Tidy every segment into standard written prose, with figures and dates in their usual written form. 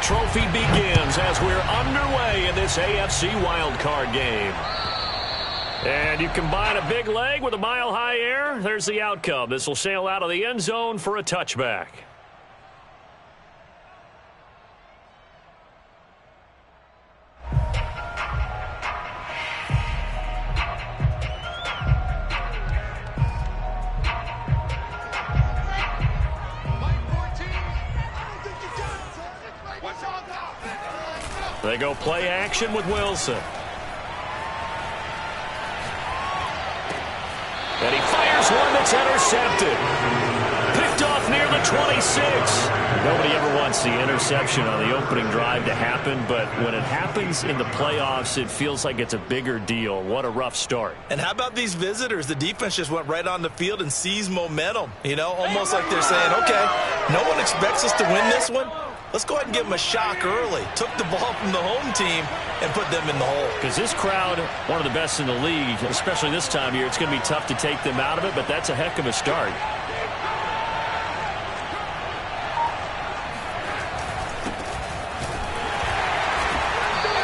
trophy begins as we're underway in this AFC wildcard game. And you combine a big leg with a mile-high air, there's the outcome. This will sail out of the end zone for a touchback. They go play action with Wilson. And he fires one that's intercepted. Picked off near the 26. Nobody ever wants the interception on the opening drive to happen, but when it happens in the playoffs, it feels like it's a bigger deal. What a rough start. And how about these visitors? The defense just went right on the field and seized momentum. You know, almost like they're saying, okay, no one expects us to win this one. Let's go ahead and give them a shock early. Took the ball from the home team and put them in the hole. Because this crowd, one of the best in the league, especially this time of year, it's going to be tough to take them out of it, but that's a heck of a start.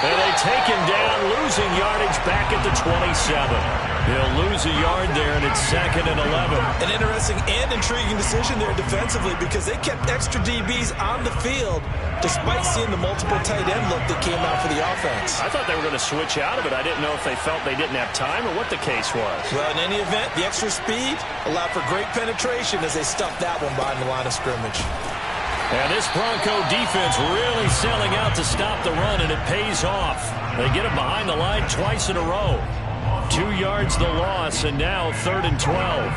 And they take him down, losing yardage back at the 27. He'll lose a yard there, and it's 2nd and 11. An interesting and intriguing decision there defensively because they kept extra DBs on the field despite seeing the multiple tight end look that came out for the offense. I thought they were going to switch out of it. I didn't know if they felt they didn't have time or what the case was. Well, in any event, the extra speed allowed for great penetration as they stuffed that one behind the line of scrimmage. And this Bronco defense really selling out to stop the run, and it pays off. They get it behind the line twice in a row. 2 yards the loss, and now 3rd and 12.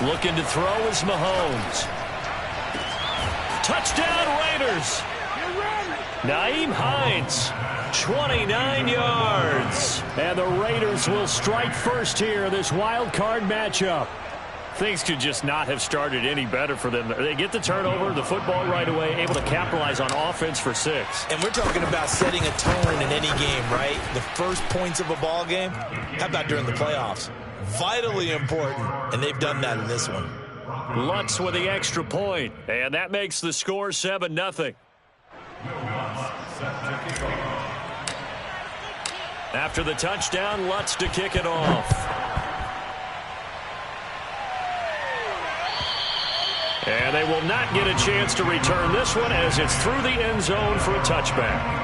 Looking to throw is Mahomes. Touchdown Raiders. Nyheim Hines, 29 yards. And the Raiders will strike first here in this wild card matchup. Things could just not have started any better for them. They get the turnover, the football right away, able to capitalize on offense for 6. And we're talking about setting a tone in any game, right? The first points of a ball game. How about during the playoffs? Vitally important, and they've done that in this one. Lutz with the extra point, and that makes the score 7-0. After the touchdown, Lutz to kick it off. And they will not get a chance to return this one as it's through the end zone for a touchback.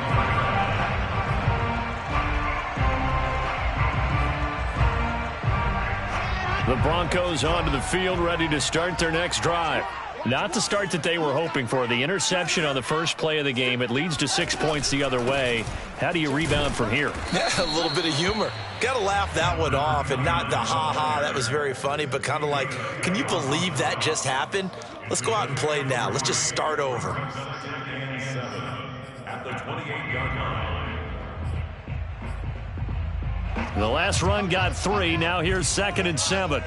The Broncos onto the field, ready to start their next drive. Not the start that they were hoping for. The interception on the first play of the game. It leads to 6 points the other way. How do you rebound from here? Yeah, a little bit of humor. Got to laugh that one off and not the ha-ha. That was very funny, but kind of like, can you believe that just happened? Let's go out and play now. Let's just start over. At the 28-yard line. The last run got 3. Now here's 2nd and 7.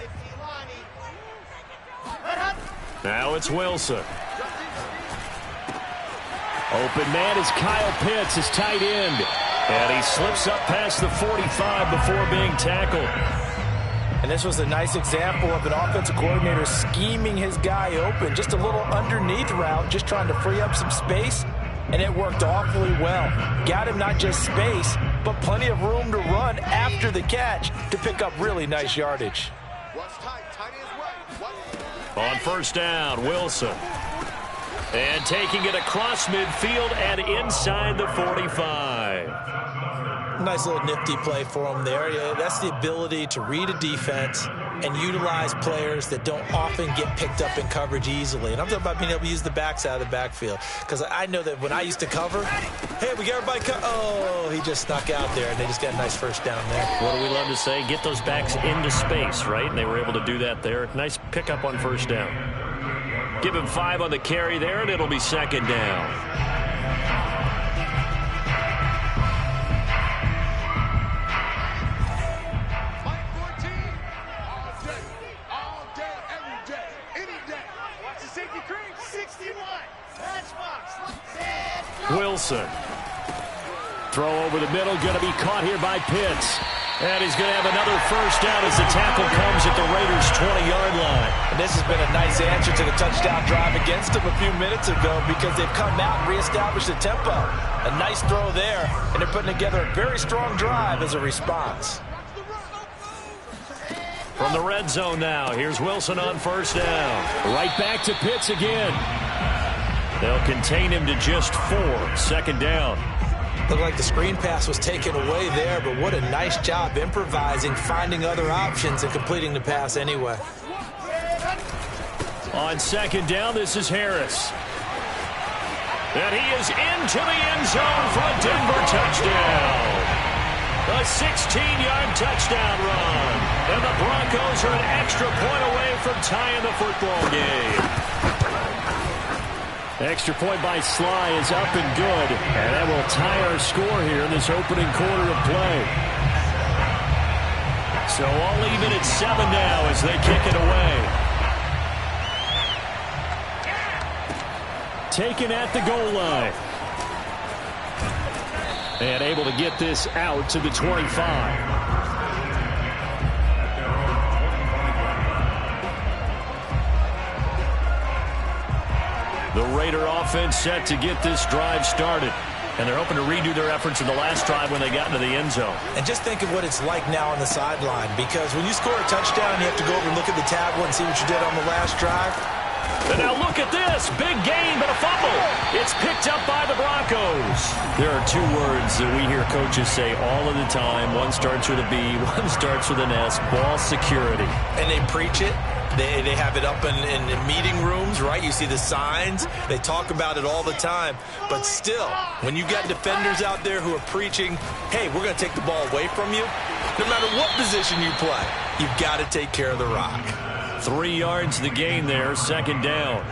Now it's Wilson. Open man is Kyle Pitts, his tight end. And he slips up past the 45 before being tackled. And this was a nice example of an offensive coordinator scheming his guy open. Just a little underneath route, just trying to free up some space. And it worked awfully well. Got him not just space, but plenty of room to run after the catch to pick up really nice yardage. On first down, Wilson. And taking it across midfield and inside the 45. Nice little nifty play for him there. Yeah, that's the ability to read a defense and utilize players that don't often get picked up in coverage easily. And I'm talking about being able to use the backside of the backfield. Because I know that when I used to cover, hey, we got everybody oh, he just snuck out there, and they just got a nice first down there. What do we love to say? Get those backs into space, right? And they were able to do that there. Nice pickup on first down. Give him 5 on the carry there, and it'll be 2nd down. Wilson. Throw over the middle, going to be caught here by Pitts. And he's going to have another first down as the tackle comes at the Raiders' 20-yard line. And this has been a nice answer to the touchdown drive against them a few minutes ago because they've come out and reestablished the tempo. A nice throw there, and they're putting together a very strong drive as a response. From the red zone now, here's Wilson on first down. Right back to Pitts again. They'll contain him to just 4. Second down. Looked like the screen pass was taken away there, but what a nice job improvising, finding other options, and completing the pass anyway. On second down, this is Harris. And he is into the end zone for a Denver touchdown. A 16-yard touchdown run. And the Broncos are an extra point away from tying the football game. Extra point by Sly is up and good. And that will tie our score here in this opening quarter of play. So all even at 7 now as they kick it away. Taken at the goal line. And able to get this out to the 25. The Raider offense set to get this drive started. And they're hoping to redo their efforts in the last drive when they got into the end zone. And just think of what it's like now on the sideline. Because when you score a touchdown, you have to go over and look at the tablet and see what you did on the last drive. And now look at this. Big gain, but a fumble. It's picked up by the Broncos. There are 2 words that we hear coaches say all of the time. One starts with a B, one starts with an S. Ball security. And they preach it. They have it up in meeting rooms, right? You see the signs. They talk about it all the time. But still, when you got defenders out there who are preaching, hey, we're going to take the ball away from you, no matter what position you play, you've got to take care of the rock. 3 yards the gain there, second down.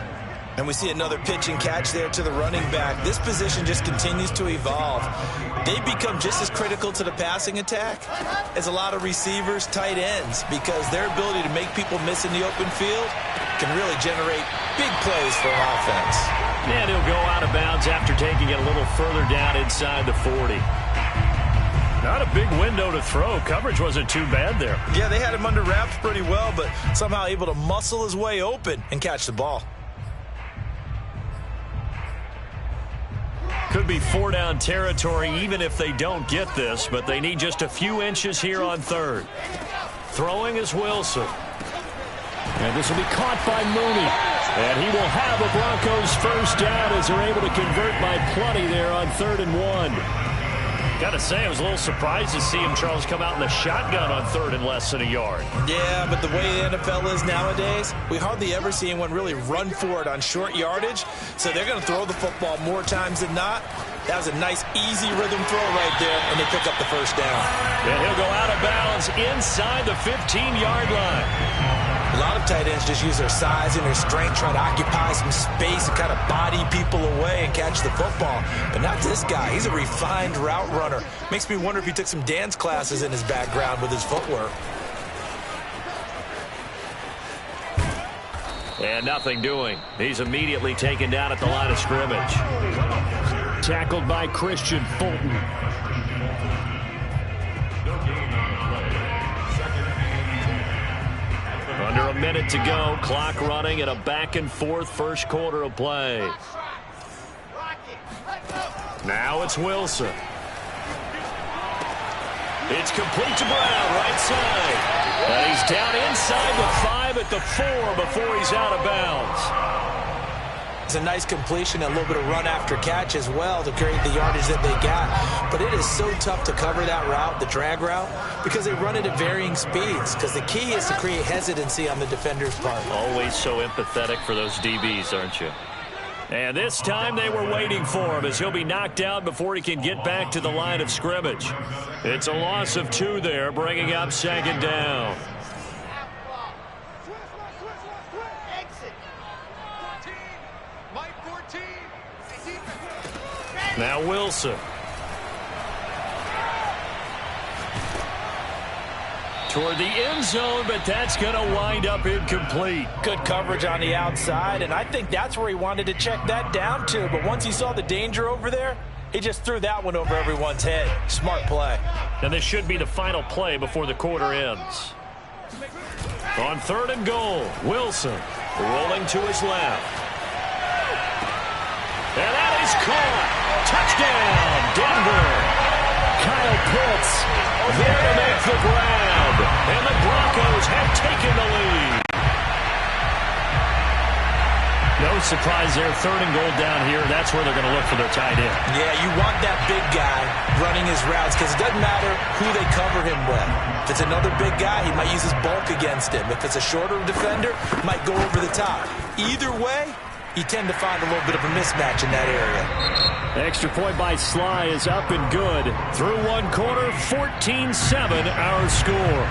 And we see another pitch and catch there to the running back. This position just continues to evolve. They become just as critical to the passing attack as a lot of receivers, tight ends, because their ability to make people miss in the open field can really generate big plays for an offense. And he'll go out of bounds after taking it a little further down inside the 40. Not a big window to throw. Coverage wasn't too bad there. Yeah, they had him under wraps pretty well, but somehow able to muscle his way open and catch the ball. Could be 4-down territory even if they don't get this, but they need just a few inches here on third. Throwing is Wilson. And this will be caught by Mooney. And he will have a Broncos first down as they're able to convert by plenty there on 3rd and 1. Got to say, I was a little surprised to see him, Charles, come out in the shotgun on 3rd and less than a yard. Yeah, but the way the NFL is nowadays, we hardly ever see anyone really run for it on short yardage. So they're going to throw the football more times than not. That was a nice, easy rhythm throw right there, and they pick up the first down. And he'll go out of bounds inside the 15-yard line. A lot of tight ends just use their size and their strength, trying to occupy some space and kind of body people away and catch the football. But not this guy. He's a refined route runner. Makes me wonder if he took some dance classes in his background with his footwork. And nothing doing. He's immediately taken down at the line of scrimmage. Tackled by Christian Fulton. Under a minute to go. Clock running in a back-and-forth first quarter of play. Now it's Wilson. It's complete to Brown, right side. And he's down inside the 5 at the 4 before he's out of bounds. It's a nice completion, a little bit of run after catch as well to create the yardage that they got. But it is so tough to cover that route, the drag route, because they run it at varying speeds. Because the key is to create hesitancy on the defender's part. Always so empathetic for those DBs, aren't you? And this time they were waiting for him as he'll be knocked out before he can get back to the line of scrimmage. It's a loss of 2 there, bringing up second down. Now Wilson. Toward the end zone, but that's going to wind up incomplete. Good coverage on the outside, and I think that's where he wanted to check that down to. But once he saw the danger over there, he just threw that one over everyone's head. Smart play. And this should be the final play before the quarter ends. On 3rd and goal, Wilson rolling to his left. And that is caught. Touchdown, Denver. Kyle Pitts there to make the grab. And the Broncos have taken the lead. No surprise there. 3rd and goal down here. That's where they're going to look for their tight end. Yeah, you want that big guy running his routes because it doesn't matter who they cover him with. If it's another big guy, he might use his bulk against him. If it's a shorter defender, he might go over the top. Either way, you tend to find a little bit of a mismatch in that area. Extra point by Sly is up and good. Through one quarter, 14-7 our score.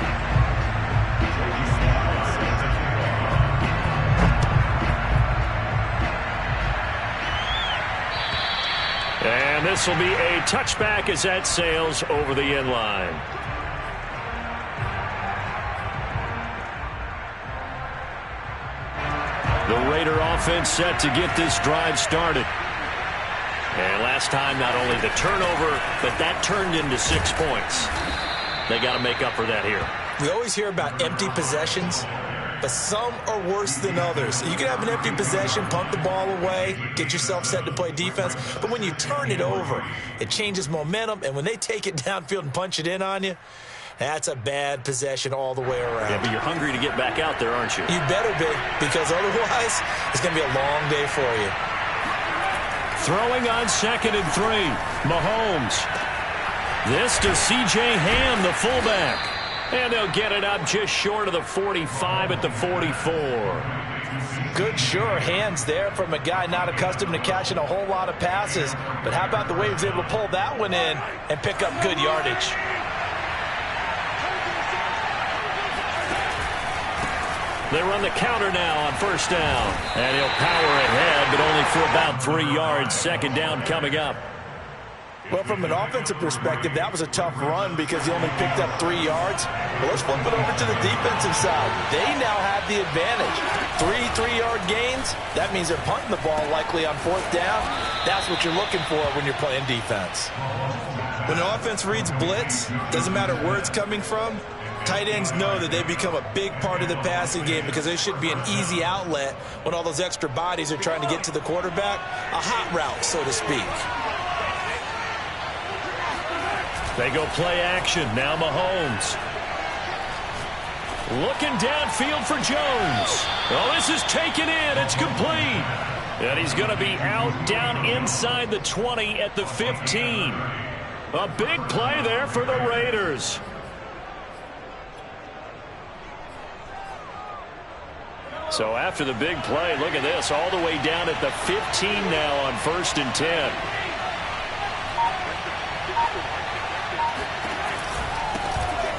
And this will be a touchback as that sails over the end line. The Raider offense set to get this drive started. And last time, not only the turnover, but that turned into 6 points. They got to make up for that here. We always hear about empty possessions, but some are worse than others. You can have an empty possession, punt the ball away, get yourself set to play defense, but when you turn it over, it changes momentum, and when they take it downfield and punch it in on you, that's a bad possession all the way around. Yeah, but you're hungry to get back out there, aren't you? You better be, because otherwise, it's going to be a long day for you. Throwing on 2nd and 3, Mahomes. This to C.J. Ham, the fullback. And they'll get it up just short of the 45 at the 44. Good, sure hands there from a guy not accustomed to catching a whole lot of passes. But how about the way he was able to pull that one in and pick up good yardage? They run the counter now on 1st down. And he'll power ahead, but only for about 3 yards. 2nd down coming up. Well, from an offensive perspective, that was a tough run because he only picked up 3 yards. Well, let's flip it over to the defensive side. They now have the advantage. 3-3-yard gains, that means they're punting the ball likely on 4th down. That's what you're looking for when you're playing defense. When an offense reads blitz, doesn't matter where it's coming from, tight ends know that they become a big part of the passing game because they should be an easy outlet when all those extra bodies are trying to get to the quarterback. A hot route, so to speak. They go play action. Now Mahomes. Looking downfield for Jones. Oh, this is taken in. It's complete. And he's going to be out down inside the 20 at the 15. A big play there for the Raiders. So after the big play, look at this. All the way down at the 15 now on 1st and 10.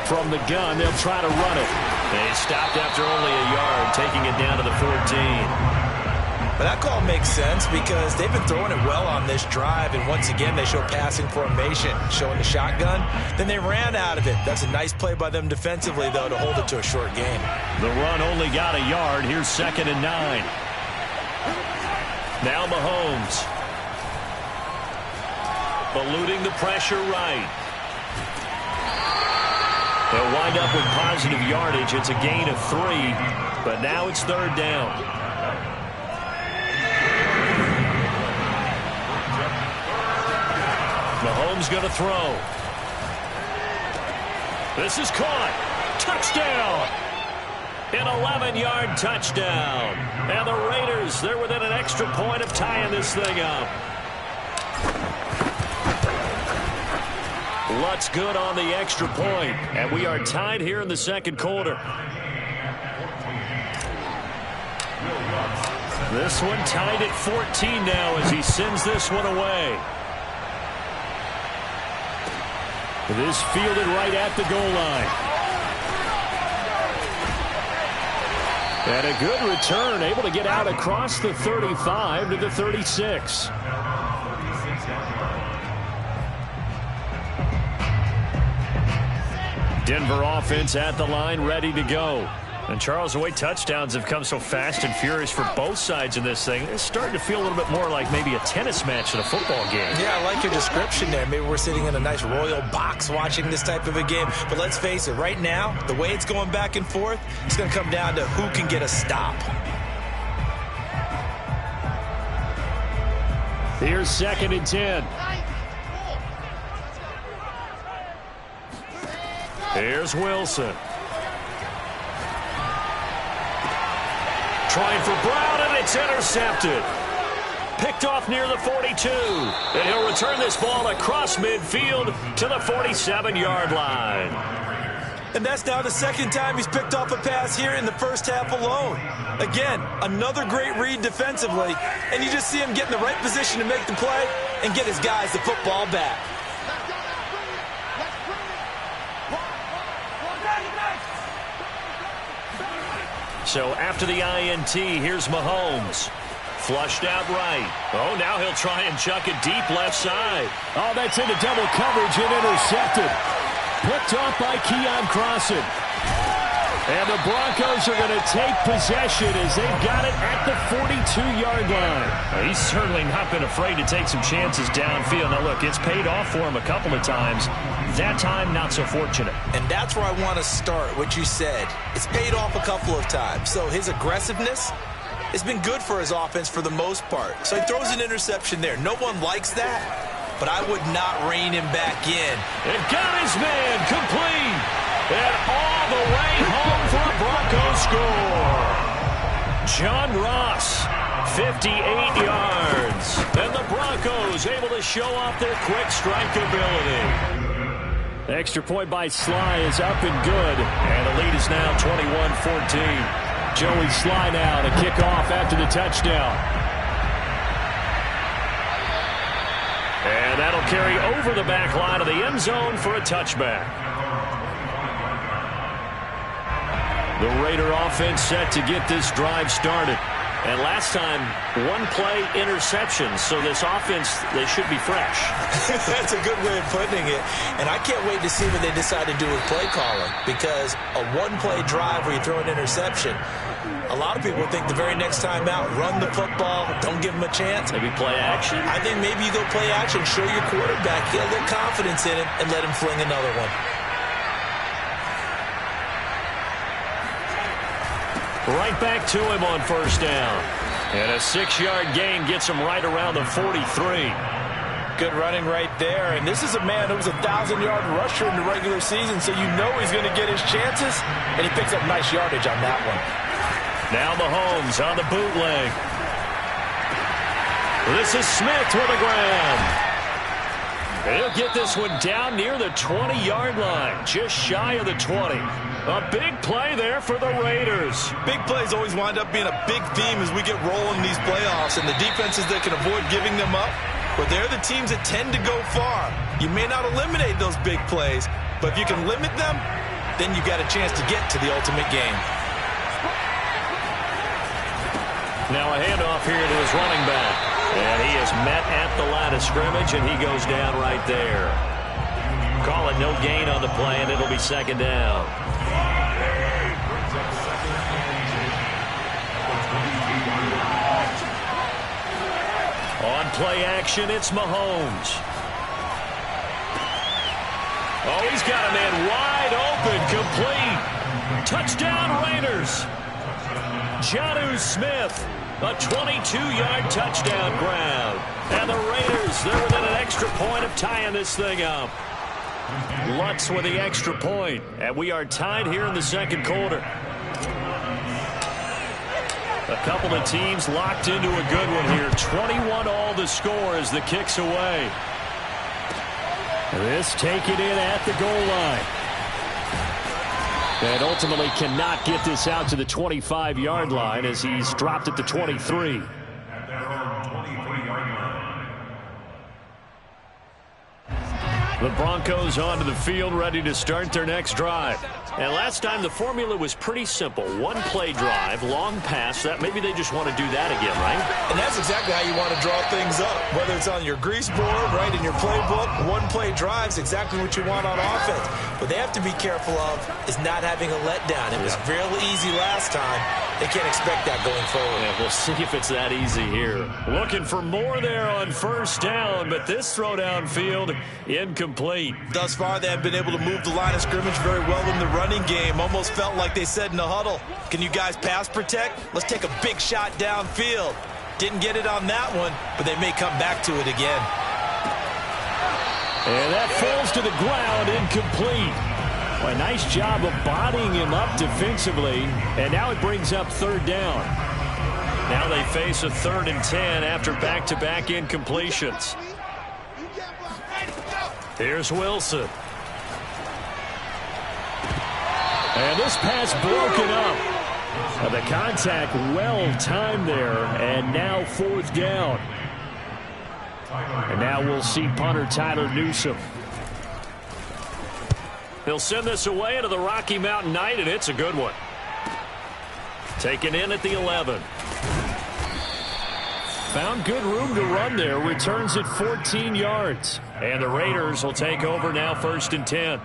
From the gun, they'll try to run it. They stopped after only a yard, taking it down to the 14. But that call makes sense because they've been throwing it well on this drive, and once again, they show passing formation, showing the shotgun. Then they ran out of it. That's a nice play by them defensively, though, to hold it to a short game. The run only got a yard. Here's 2nd and 9. Now Mahomes. Eluding the pressure right. They'll wind up with positive yardage. It's a gain of 3, but now it's 3rd down. Mahomes going to throw. This is caught. Touchdown. An 11-yard touchdown. And the Raiders, they're within an extra point of tying this thing up. Lutz good on the extra point, and we are tied here in the 2nd quarter. This one tied at 14 now as he sends this one away. This fielded right at the goal line. And a good return, able to get out across the 35 to the 36. Denver offense at the line, ready to go. And Charles, the way touchdowns have come so fast and furious for both sides in this thing, it's starting to feel a little bit more like maybe a tennis match than a football game. Yeah, I like your description there. Maybe we're sitting in a nice royal box watching this type of a game. But let's face it, right now, the way it's going back and forth, it's going to come down to who can get a stop. Here's 2nd and 10. Here's Wilson. Trying for Brown, and it's intercepted. Picked off near the 42. And he'll return this ball across midfield to the 47-yard line. And that's now the 2nd time he's picked off a pass here in the first half alone. Again, another great read defensively, and you just see him get in the right position to make the play and get his guys the football back. So after the INT, here's Mahomes. Flushed out right. Oh, now he'll try and chuck it deep left side. Oh, that's into double coverage and intercepted. Picked off by Keon Crossan. And the Broncos are going to take possession as they've got it at the 42-yard line. Well, he's certainly not been afraid to take some chances downfield. Now, look, it's paid off for him a couple of times. That time, not so fortunate. And that's where I want to start, what you said. It's paid off a couple of times. So his aggressiveness has been good for his offense for the most part. So he throws an interception there. No one likes that, but I would not rein him back in. And got his man complete. And all the way home for a Broncos score. John Ross, 58 yards. And the Broncos able to show off their quick strike ability. Extra point by Sly is up and good. And the lead is now 21-14. Joey Sly now to kick off after the touchdown. And that'll carry over the back line of the end zone for a touchback. The Raider offense set to get this drive started. And last time, one play interception. So this offense, they should be fresh. That's a good way of putting it. And I can't wait to see what they decide to do with play calling. Because a one-play drive where you throw an interception, a lot of people think the very next time out, run the football, don't give them a chance. Maybe play action? I think maybe you go play action, show your quarterback, get a little confidence in him, and let him fling another one. Right back to him on first down. And a 6-yard gain gets him right around the 43. Good running right there. And this is a man who was a 1,000-yard rusher in the regular season, so you know he's going to get his chances. And he picks up nice yardage on that one. Now Mahomes on the bootleg. This is Smith with a grab. He'll get this one down near the 20-yard line, just shy of the 20. A big play there for the Raiders. Big plays always wind up being a big theme as we get rolling these playoffs, and the defenses that can avoid giving them up, well, they're the teams that tend to go far. You may not eliminate those big plays, but if you can limit them, then you've got a chance to get to the ultimate game. Now a handoff here to his running back. And he is met at the line of scrimmage, and he goes down right there. Call it no gain on the play, and it'll be 2nd down. On play action, it's Mahomes. Oh, he's got a man wide open, complete. Touchdown, Raiders. Jonnu Smith, a 22-yard touchdown grab. And the Raiders, they're within an extra point of tying this thing up. Lutz with the extra point, and we are tied here in the 2nd quarter. A couple of teams locked into a good one here. 21-all the score as the kick's away. This taken in at the goal line. And ultimately cannot get this out to the 25-yard line as he's dropped at the 23. The Broncos onto the field, ready to start their next drive. And last time the formula was pretty simple. One play drive, long pass. That maybe they just want to do that again, right? And that's exactly how you want to draw things up. Whether it's on your grease board, right, in your playbook, one play drive is exactly what you want on offense. What they have to be careful of is not having a letdown. It was real easy last time. They can't expect that going forward. Yeah, we'll see if it's that easy here. Looking for more there on first down, but this throw downfield incomplete. Thus far, they have been able to move the line of scrimmage very well in the running game. Almost felt like they said in the huddle, can you guys pass protect? Let's take a big shot downfield. Didn't get it on that one, but they may come back to it again. And that falls to the ground, incomplete. Well, a nice job of bodying him up defensively, and now it brings up third down. Now they face a 3rd and 10 after back-to-back incompletions. Here's Wilson. And this pass broken up. The contact well timed there, and now 4th down. And now we'll see punter Tyler Newsome. He'll send this away into the Rocky Mountain Night, and it's a good one. Taken in at the 11. Found good room to run there. Returns at 14 yards. And the Raiders will take over now 1st and 10.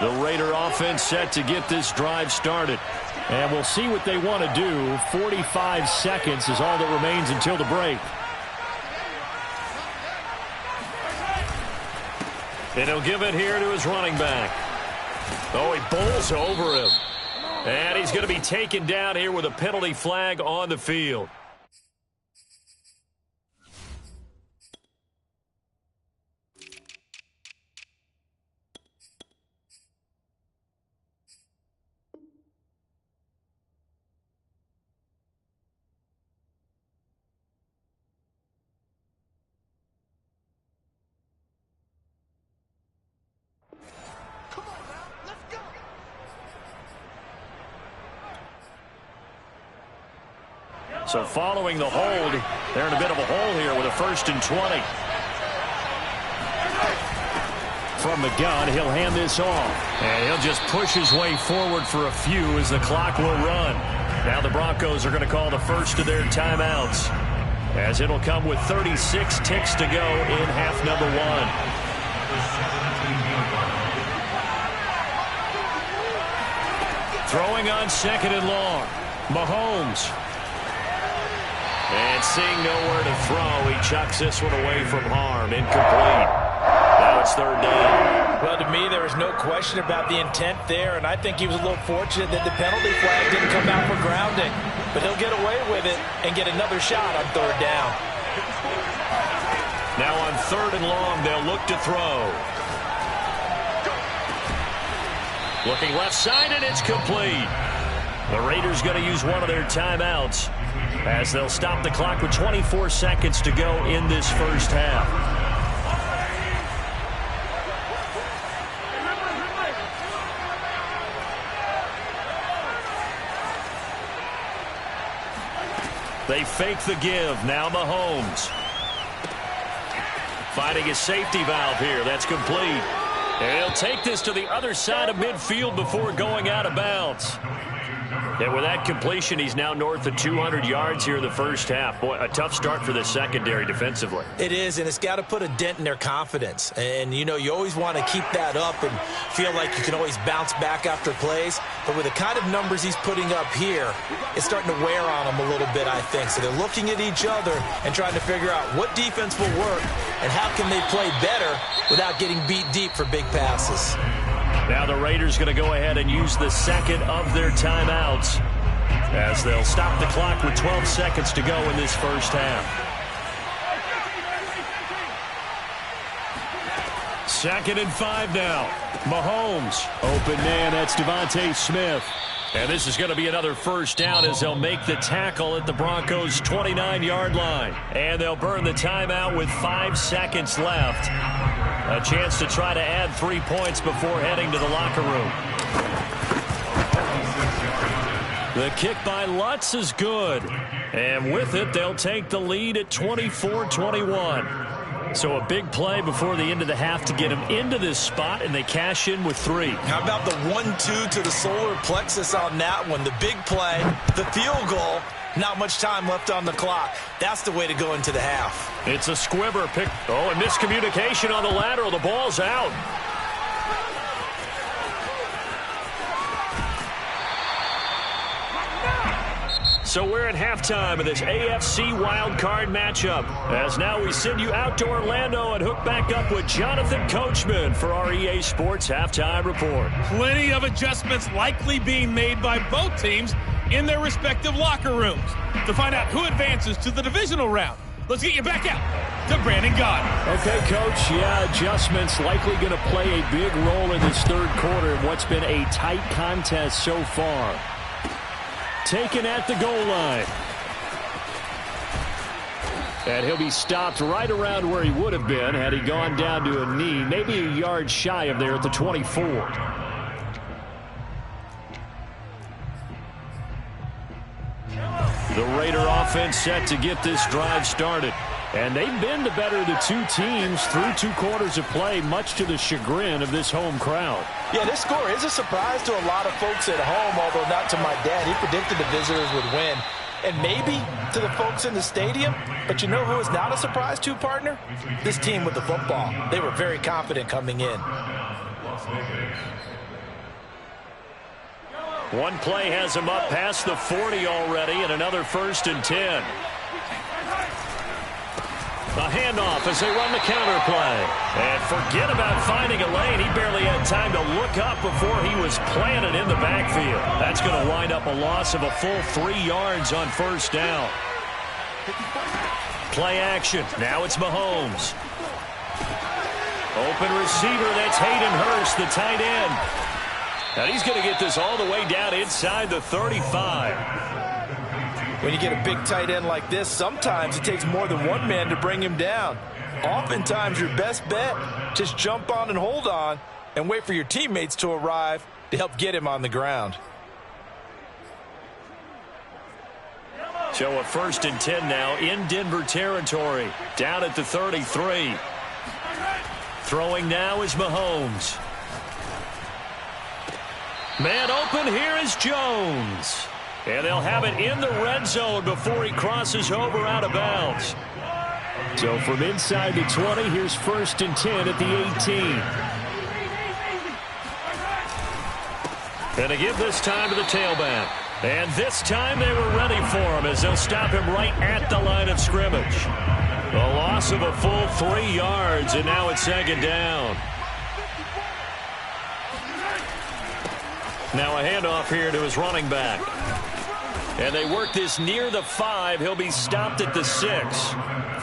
The Raider offense set to get this drive started. And we'll see what they want to do. 45 seconds is all that remains until the break. And he'll give it here to his running back. Oh, he bowls over him. And he's going to be taken down here with a penalty flag on the field. So following the hold, they're in a bit of a hole here with a 1st and 20. From the gun, he'll hand this off. And he'll just push his way forward for a few as the clock will run. Now the Broncos are going to call the first of their timeouts, as it'll come with 36 ticks to go in half number 1. Throwing on 2nd and long. Mahomes. And seeing nowhere to throw, he chucks this one away from harm. Incomplete. Now it's 3rd down. Well, to me, there was no question about the intent there, and I think he was a little fortunate that the penalty flag didn't come out for grounding. But he'll get away with it and get another shot on 3rd down. Now on 3rd and long, they'll look to throw. Looking left side, and it's complete. The Raiders going to use one of their timeouts, as they'll stop the clock with 24 seconds to go in this first half. They fake the give. Now Mahomes. Finding his safety valve here. That's complete. And he'll take this to the other side of midfield before going out of bounds. And with that completion, he's now north of 200 yards here in the first half. Boy, a tough start for the secondary defensively. It is, and it's got to put a dent in their confidence. And, you know, you always want to keep that up and feel like you can always bounce back after plays. But with the kind of numbers he's putting up here, it's starting to wear on them a little bit, I think. So they're looking at each other and trying to figure out what defense will work and how can they play better without getting beat deep for big passes. Now the Raiders going to go ahead and use the second of their timeouts, as they'll stop the clock with 12 seconds to go in this first half. 2nd and 5 now. Mahomes. Open man, that's Devontae Smith. And this is going to be another first down as they'll make the tackle at the Broncos' 29-yard line. And they'll burn the timeout with 5 seconds left. A chance to try to add 3 points before heading to the locker room. The kick by Lutz is good. And with it, they'll take the lead at 24-21. So a big play before the end of the half to get them into this spot, and they cash in with 3. How about the 1-2 to the solar plexus on that one? The big play, the field goal, not much time left on the clock. That's the way to go into the half. It's a squibber pick. Oh, and miscommunication on the lateral. The ball's out. So we're at halftime of this AFC wildcard matchup. As now we send you out to Orlando and hook back up with Jonathan Coachman for our EA Sports Halftime Report. Plenty of adjustments likely being made by both teams in their respective locker rooms. To find out who advances to the divisional round, let's get you back out to Brandon Gaudin. Okay, Coach. Yeah, adjustments likely going to play a big role in this third quarter in what's been a tight contest so far. Taken at the goal line. And he'll be stopped right around where he would have been had he gone down to a knee, maybe a yard shy of there at the 24. The Raider offense set to get this drive started. And they've been the better of the two teams through 2 quarters of play, much to the chagrin of this home crowd. Yeah, this score is a surprise to a lot of folks at home, although not to my dad. He predicted the visitors would win. And maybe to the folks in the stadium. But you know who is not a surprise to, partner? This team with the football. They were very confident coming in. One play has him up past the 40 already, and another 1st and 10. A handoff as they run the counter play. And forget about finding a lane. He barely had time to look up before he was planted in the backfield. That's going to wind up a loss of a full 3 yards on 1st down. Play action. Now it's Mahomes. Open receiver. That's Hayden Hurst, the tight end. And he's going to get this all the way down inside the 35. When you get a big tight end like this, sometimes it takes more than one man to bring him down. Oftentimes, your best bet, just jump on and hold on and wait for your teammates to arrive to help get him on the ground. So a 1st and 10 now in Denver territory. Down at the 33. Throwing now is Mahomes. Man open, here is Jones. And they'll have it in the red zone before he crosses over out of bounds. So from inside the 20, here's 1st and 10 at the 18. And to give this time to the tailback. And this time they were ready for him as they'll stop him right at the line of scrimmage. A loss of a full 3 yards, and now it's 2nd down. Now a handoff here to his running back. And they work this near the 5. He'll be stopped at the 6.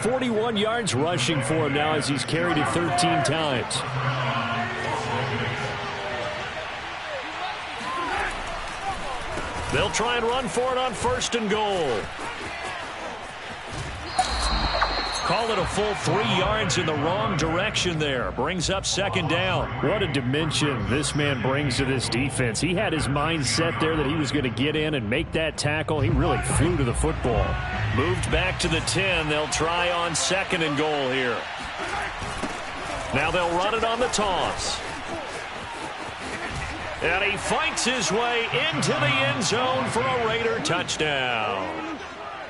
41 yards rushing for him now as he's carried it 13 times. They'll try and run for it on 1st and goal. Call it a full 3 yards in the wrong direction there. Brings up 2nd down. What a dimension this man brings to this defense. He had his mind set there that he was going to get in and make that tackle. He really flew to the football. Moved back to the 10. They'll try on 2nd and goal here. Now they'll run it on the toss. And he fights his way into the end zone for a Raider touchdown.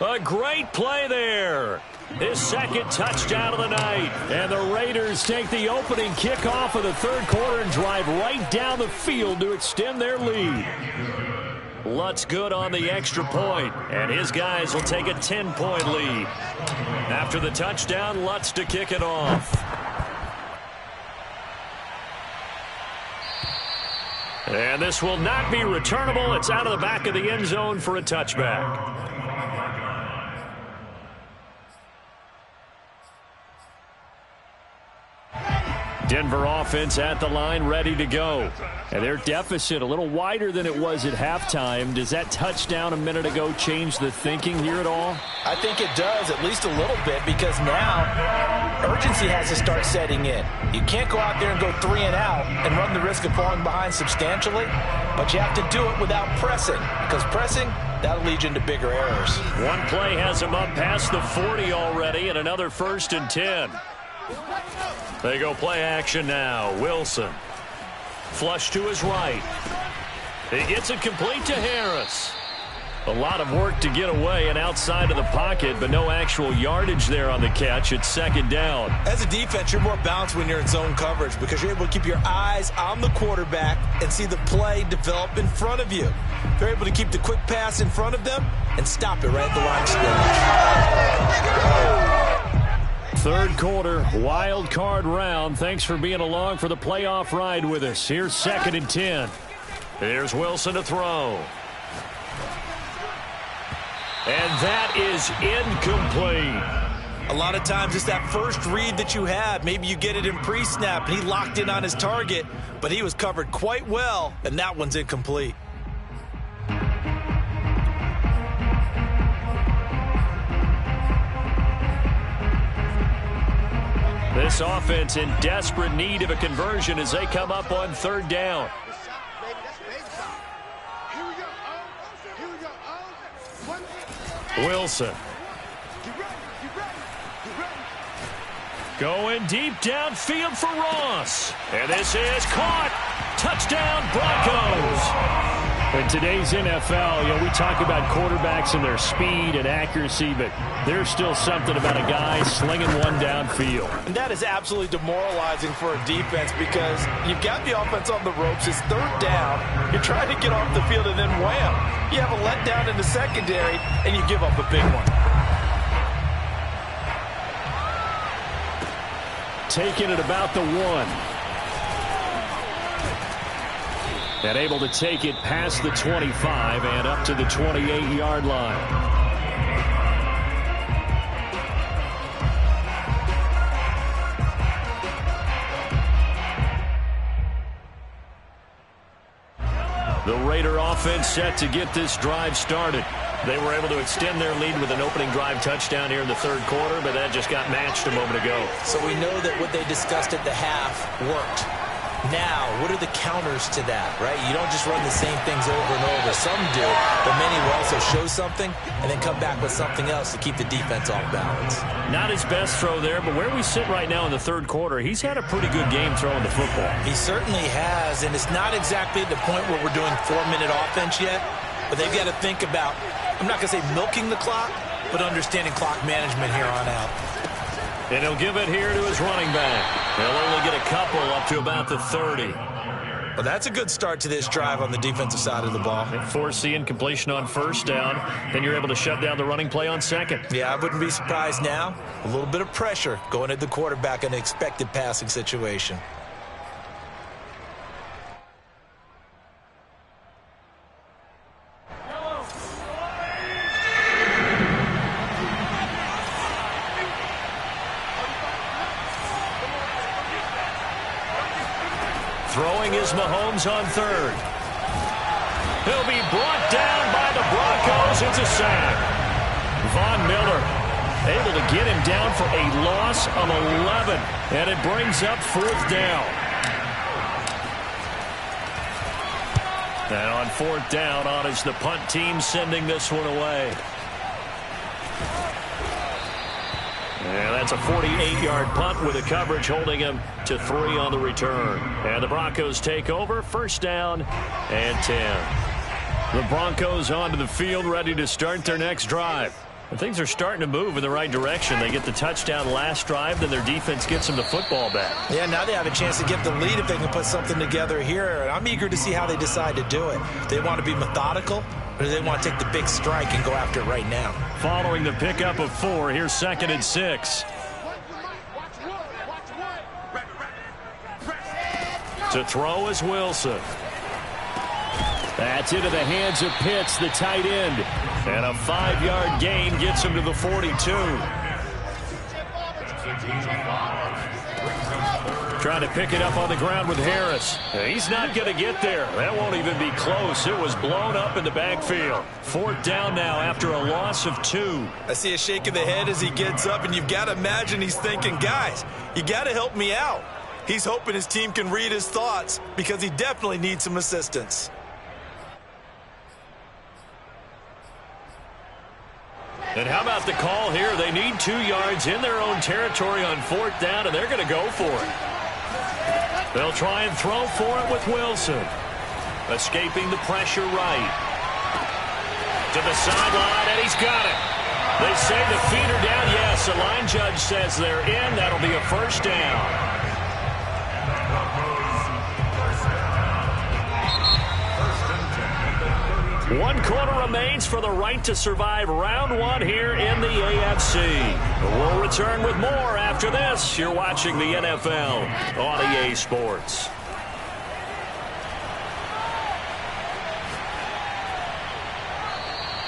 A great play there. His 2nd touchdown of the night. And the Raiders take the opening kickoff of the 3rd quarter and drive right down the field to extend their lead. Lutz good on the extra point, and his guys will take a 10-point lead. After the touchdown, Lutz to kick it off. And this will not be returnable. It's out of the back of the end zone for a touchback. Denver offense at the line, ready to go. And their deficit a little wider than it was at halftime. Does that touchdown a minute ago change the thinking here at all? I think it does, at least a little bit, because now urgency has to start setting in. You can't go out there and go 3 and out and run the risk of falling behind substantially, but you have to do it without pressing, because pressing, that'll lead you into bigger errors. One play has him up past the 40 already, and another 1st and 10. They go play action now. Wilson. Flush to his right. He gets it complete to Harris. A lot of work to get away and outside of the pocket, but no actual yardage there on the catch. It's 2nd down. As a defense, you're more balanced when you're in zone coverage because you're able to keep your eyes on the quarterback and see the play develop in front of you. They're able to keep the quick pass in front of them and stop it right at the line of scrimmage. 3rd quarter, wild card round. Thanks for being along for the playoff ride with us. Here's 2nd and 10. Here's Wilson to throw. And that is incomplete. A lot of times it's that first read that you have. Maybe you get it in pre-snap, and he locked in on his target, but he was covered quite well, and that one's incomplete. This offense in desperate need of a conversion as they come up on 3rd down. Wilson. Going deep downfield for Ross. And this is caught. Touchdown, Broncos. In today's NFL, we talk about quarterbacks and their speed and accuracy, but there's still something about a guy slinging one downfield. And that is absolutely demoralizing for a defense because you've got the offense on the ropes. It's 3rd down. You're trying to get off the field, and then wham, you have a letdown in the secondary, and you give up a big one. Taking it about the 1. And able to take it past the 25 and up to the 28-yard line. The Raider offense set to get this drive started. They were able to extend their lead with an opening drive touchdown here in the 3rd quarter, but that just got matched a moment ago. So we know that what they discussed at the half worked. Now, what are the counters to that, right? You don't just run the same things over and over. Some do, but many will also show something and then come back with something else to keep the defense off balance. Not his best throw there, but where we sit right now in the 3rd quarter, he's had a pretty good game throwing the football. He certainly has, and it's not exactly at the point where we're doing 4-minute offense yet, but they've got to think about, I'm not going to say milking the clock, but understanding clock management here on out. And he'll give it here to his running back. He'll only get a couple up to about the 30. Well, that's a good start to this drive on the defensive side of the ball. Force the incompletion on 1st down. Then you're able to shut down the running play on 2nd. Yeah, I wouldn't be surprised now. A little bit of pressure going at the quarterback in an expected passing situation. Throwing is Mahomes on 3rd. He'll be brought down by the Broncos. It's a sack. Von Miller able to get him down for a loss of 11. And it brings up 4th down. And on 4th down, on is the punt team sending this one away. And that's a 48-yard punt with a coverage holding him to 3 on the return. And the Broncos take over, 1st down and 10. The Broncos onto the field, ready to start their next drive. And things are starting to move in the right direction. They get the touchdown last drive, then their defense gets them the football back. Yeah, now they have a chance to get the lead if they can put something together here. And I'm eager to see how they decide to do it. They want to be methodical, or do they want to take the big strike and go after it right now? Following the pickup of 4, here's 2nd and 6. To throw is Wilson. That's into the hands of Pitts, the tight end. And a 5-yard gain gets him to the 42. Trying to pick it up on the ground with Harris. He's not going to get there. That won't even be close. It was blown up in the backfield. 4th down now after a loss of 2. I see a shake of the head as he gets up, and you've got to imagine he's thinking, guys, you got to help me out. He's hoping his team can read his thoughts because he definitely needs some assistance. And how about the call here? They need 2 yards in their own territory on 4th down, and they're going to go for it. They'll try and throw for it with Wilson. Escaping the pressure right. To the sideline, and he's got it. They say the feet are down. Yes, the line judge says they're in. That'll be a 1st down. 1 quarter remains for the right to survive round 1 here in the AFC. We'll return with more after this. You're watching the NFL on EA Sports.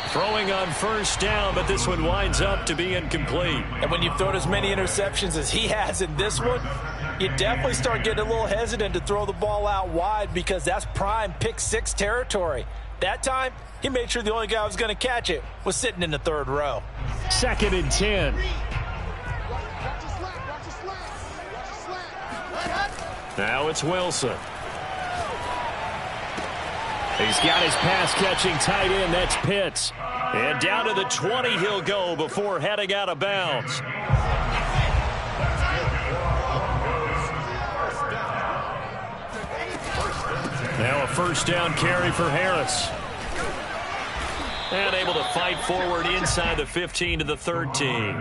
Throwing on 1st down, but this one winds up to be incomplete. And when you've thrown as many interceptions as he has in this one, you definitely start getting a little hesitant to throw the ball out wide because that's prime pick 6 territory. That time, he made sure the only guy who was going to catch it was sitting in the 3rd row. 2nd and 10. Now it's Wilson. He's got his pass-catching tight end. That's Pitts. And down to the 20 he'll go before heading out of bounds. Now a 1st down carry for Harris. And able to fight forward inside the 15 to the 13.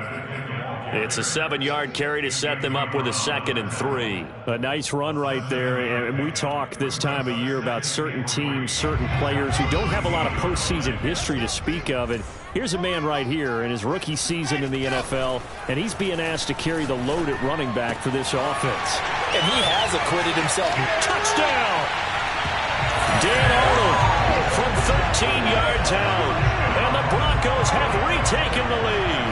It's a 7-yard carry to set them up with a 2nd and 3. A nice run right there. And we talk this time of year about certain teams, certain players who don't have a lot of postseason history to speak of. And here's a man right here in his rookie season in the NFL, and he's being asked to carry the load at running back for this offense. And he has acquitted himself. Touchdown! Dan Arnold from 13 yards out. And the Broncos have retaken the lead.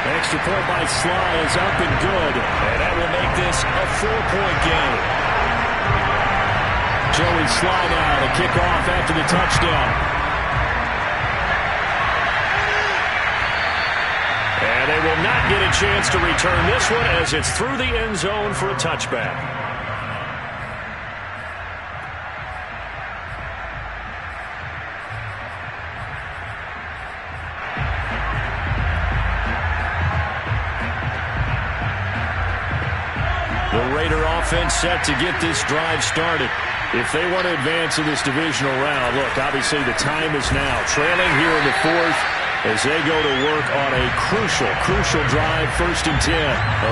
Extra point by Sly is up and good. And that will make this a 4-point game. Joey Sly now to kick off after the touchdown. And they will not get a chance to return this one as it's through the end zone for a touchback. The Raider offense set to get this drive started. If they want to advance in this divisional round, look, obviously the time is now. Trailing here in the 4th. As they go to work on a crucial drive, 1st and 10.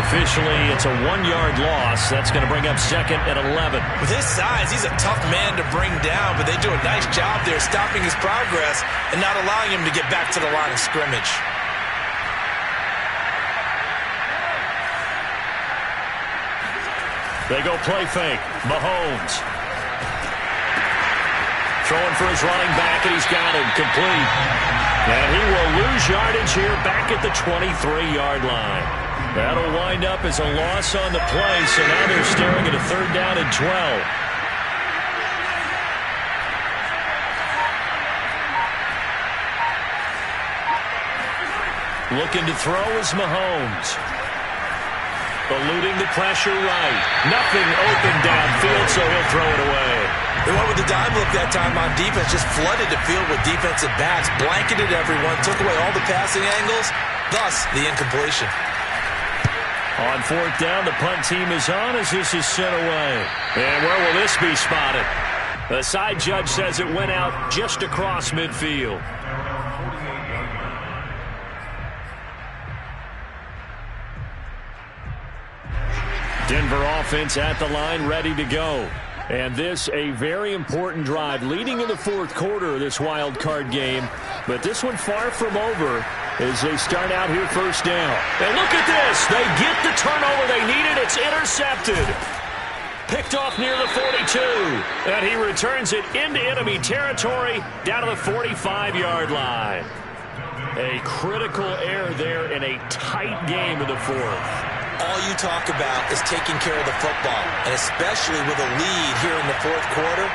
Officially, it's a 1-yard loss. That's going to bring up 2nd and 11. With his size, he's a tough man to bring down, but they do a nice job there stopping his progress and not allowing him to get back to the line of scrimmage. They go play fake. Mahomes. Throwing for his running back, and he's got him complete. And he will lose yardage here back at the 23-yard line. That'll wind up as a loss on the play, so now they're staring at a 3rd down and 12. Looking to throw is Mahomes. Eluding the pressure right. Nothing open downfield, so he'll throw it away. They went with the dime look that time on defense, just flooded the field with defensive backs, blanketed everyone, took away all the passing angles, thus the incompletion. On 4th down, the punt team is on as this is sent away. And where will this be spotted? The side judge says it went out just across midfield. Denver offense at the line, ready to go. And this a very important drive leading in the 4th quarter of this wild card game. But this one far from over as they start out here 1st down. And look at this. They get the turnover they needed. It's intercepted. Picked off near the 42. And he returns it into enemy territory down to the 45-yard line. A critical error there in a tight game in the fourth. All you talk about is taking care of the football, and especially with a lead here in the fourth quarter,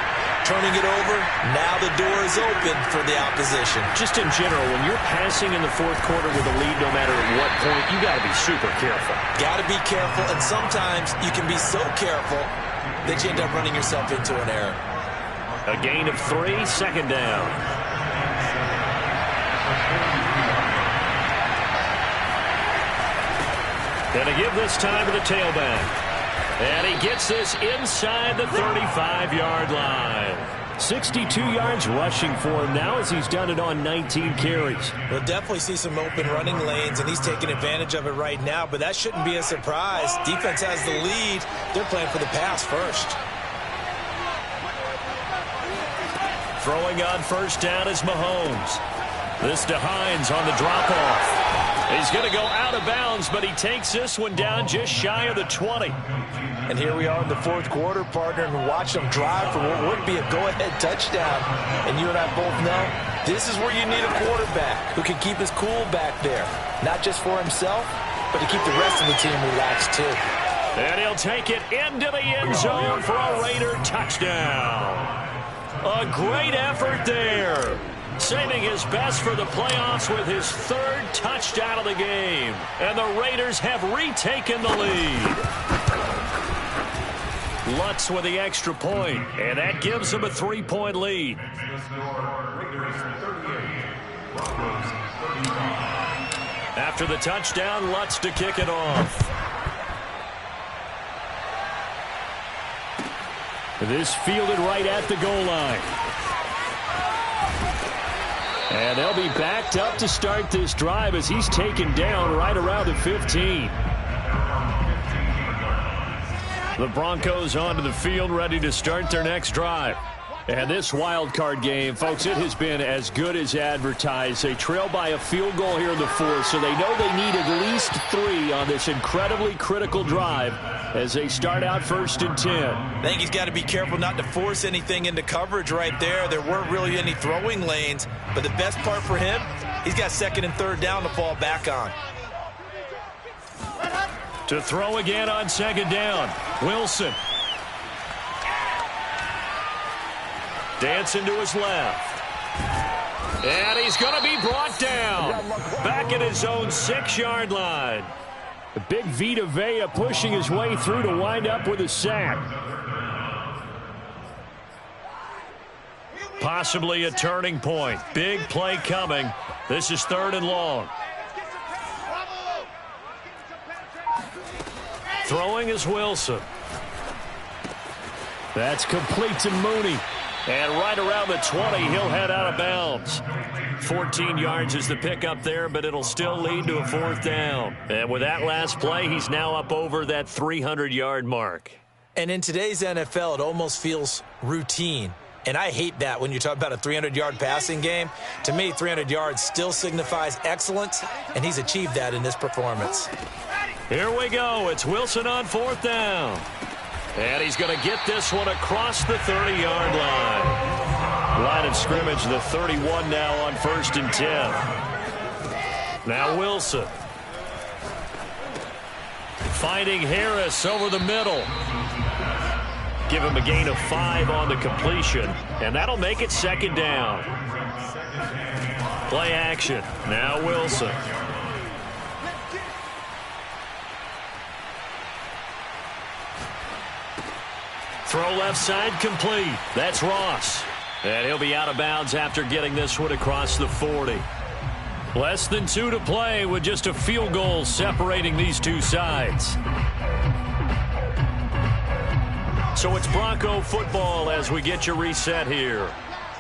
turning it over, now the door is open for the opposition. Just in general, when you're passing in the fourth quarter with a lead, no matter at what point, you got to be super careful. Got to be careful, and sometimes you can be so careful that you end up running yourself into an error. A gain of 3, second down. Going to give this time to the tailback. And he gets this inside the 35-yard line. 62 yards rushing for him now as he's done it on 19 carries. We'll definitely see some open running lanes, and he's taking advantage of it right now, but that shouldn't be a surprise. Defense has the lead. They're playing for the pass first. Throwing on first down is Mahomes. This to Hines on the drop-off. He's going to go out of bounds, but he takes this one down just shy of the 20. And here we are in the fourth quarter, partner, and watch them drive for what would be a go-ahead touchdown. And you and I both know this is where you need a quarterback who can keep his cool back there. Not just for himself, but to keep the rest of the team relaxed too. And he'll take it into the end zone for a Raider touchdown. A great effort there. Saving his best for the playoffs with his third touchdown of the game. And the Raiders have retaken the lead. Lutz with the extra point, and that gives them a 3-point lead. After the touchdown, Lutz to kick it off. This fielded right at the goal line. And they'll be backed up to start this drive as he's taken down right around the 15. The Broncos onto the field ready to start their next drive. And this wild card game, folks, it has been as good as advertised. They trail by a field goal here in the fourth, so they know they need at least 3 on this incredibly critical drive as they start out 1st and 10. I think he's got to be careful not to force anything into coverage right there. There weren't really any throwing lanes, but the best part for him, he's got 2nd and 3rd down to fall back on. To throw again on 2nd down, Wilson. Dancing to his left. And he's going to be brought down. Back at his own 6-yard line. The big Vita Vea pushing his way through to wind up with a sack. Possibly a turning point. Big play coming. This is 3rd and long. Throwing is Wilson. That's complete to Mooney. And right around the 20, he'll head out of bounds. 14 yards is the pickup there, but it'll still lead to a 4th down. And with that last play, he's now up over that 300-yard mark. And in today's NFL, it almost feels routine. And I hate that when you talk about a 300-yard passing game. To me, 300 yards still signifies excellence, and he's achieved that in this performance. Here we go. It's Wilson on 4th down. And he's going to get this one across the 30-yard line. Line of scrimmage, the 31 now on 1st and 10. Now Wilson. Finding Harris over the middle. Give him a gain of 5 on the completion. And that'll make it 2nd down. Play action. Now Wilson. Throw left side complete. That's Ross. And he'll be out of bounds after getting this one across the 40. Less than 2 to play with just a field goal separating these two sides. So it's Bronco football as we get you reset here.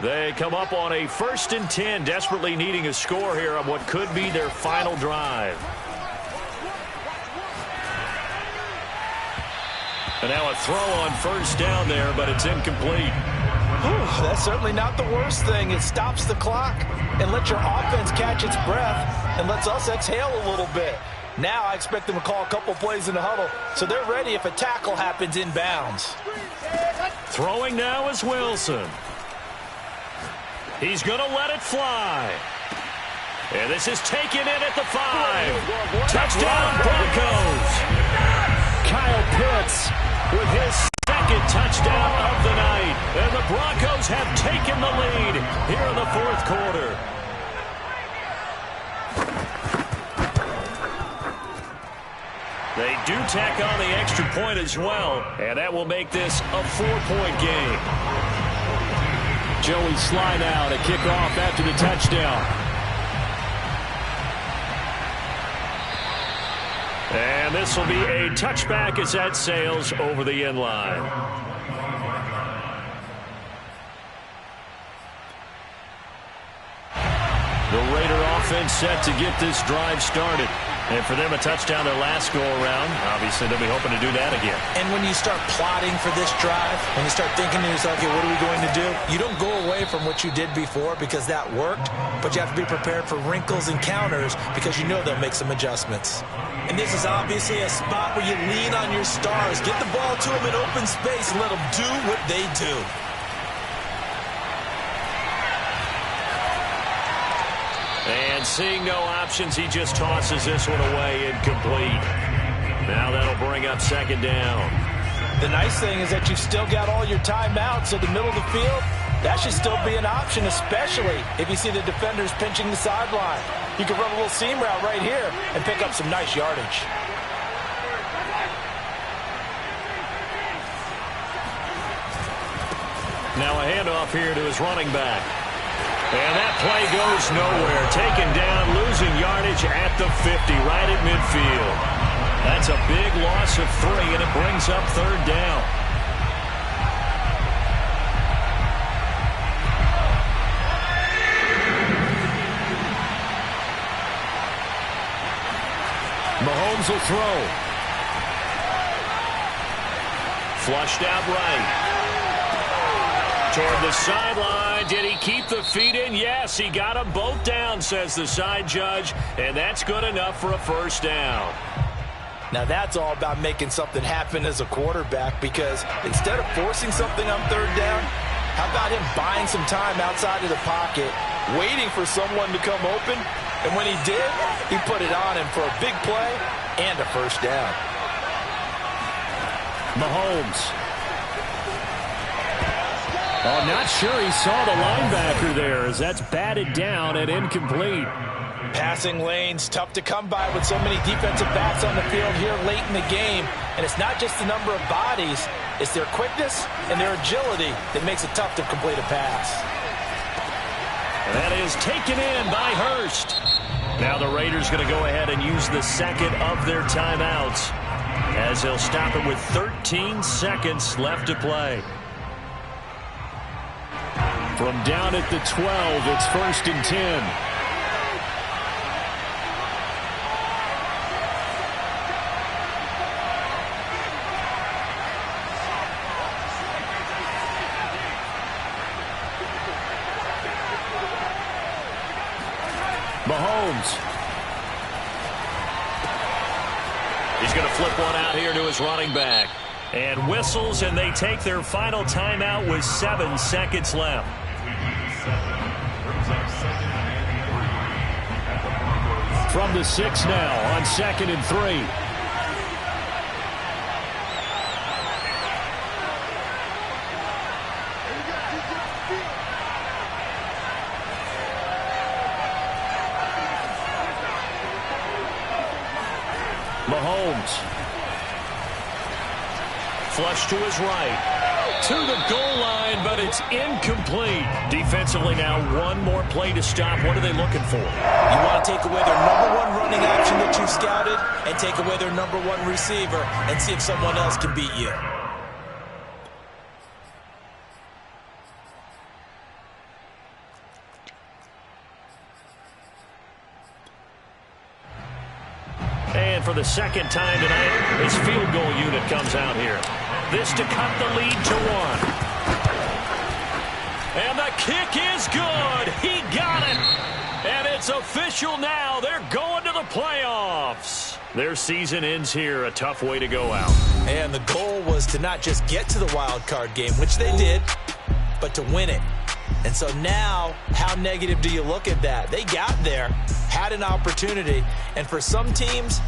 They come up on a 1st and 10, desperately needing a score here on what could be their final drive. And now a throw on 1st down there, but it's incomplete. That's certainly not the worst thing. It stops the clock and lets your offense catch its breath and lets us exhale a little bit. Now I expect them to call a couple plays in the huddle, so they're ready if a tackle happens inbounds. Throwing now is Wilson. He's going to let it fly. And this is taken in at the 5. Touchdown, Broncos. Kyle Pitts with his second touchdown of the night. And the Broncos have taken the lead here in the fourth quarter. They do tack on the extra point as well, and that will make this a 4-point game. Joey Sly now to kick off after the touchdown. And this will be a touchback as that sails over the end line. The Raider offense set to get this drive started. And for them, a touchdown their last go-around. Obviously, they'll be hoping to do that again. And when you start plotting for this drive, when you start thinking to yourself, okay, what are we going to do? You don't go away from what you did before because that worked, but you have to be prepared for wrinkles and counters because you know they'll make some adjustments. And this is obviously a spot where you lean on your stars. Get the ball to them in open space and let them do what they do. And seeing no options, he just tosses this one away incomplete. Now that'll bring up second down. The nice thing is that you've still got all your timeouts, so the middle of the field, that should still be an option, especially if you see the defenders pinching the sideline. You can run a little seam route right here and pick up some nice yardage. Now a handoff here to his running back. And that play goes nowhere. Taken down, losing yardage at the 50, right at midfield. That's a big loss of 3, and it brings up third down. Mahomes will throw. Flushed out right. Toward the sideline. Did he keep the feet in? Yes, he got them both down, says the side judge, and that's good enough for a first down. Now that's all about making something happen as a quarterback, because instead of forcing something on third down, how about him buying some time outside of the pocket, waiting for someone to come open, and when he did, he put it on him for a big play and a first down. Mahomes. Oh, not sure he saw the linebacker there as that's batted down and incomplete. Passing lanes, tough to come by with so many defensive backs on the field here late in the game. And it's not just the number of bodies, it's their quickness and their agility that makes it tough to complete a pass. That is taken in by Hurst. Now the Raiders going to go ahead and use the second of their timeouts as they'll stop it with 13 seconds left to play. From down at the 12, it's 1st and 10. Mahomes. He's going to flip one out here to his running back. And whistles, and they take their final timeout with 7 seconds left. From the 6 now on 2nd and 3. Mahomes. Flush to his right. To the goal line, but it's incomplete. Defensively now, one more play to stop. What are they looking for? You want to take away their #1 running option that you've scouted and take away their #1 receiver and see if someone else can beat you. And for the second time tonight, his field goal unit comes out here. This to cut the lead to 1. And the kick is good. He got it. And it's official now. They're going to the playoffs. Their season ends here. A tough way to go out. And the goal was to not just get to the wild card game, which they did, but to win it. And so now, how negative do you look at that? They got there, had an opportunity, and for some teams,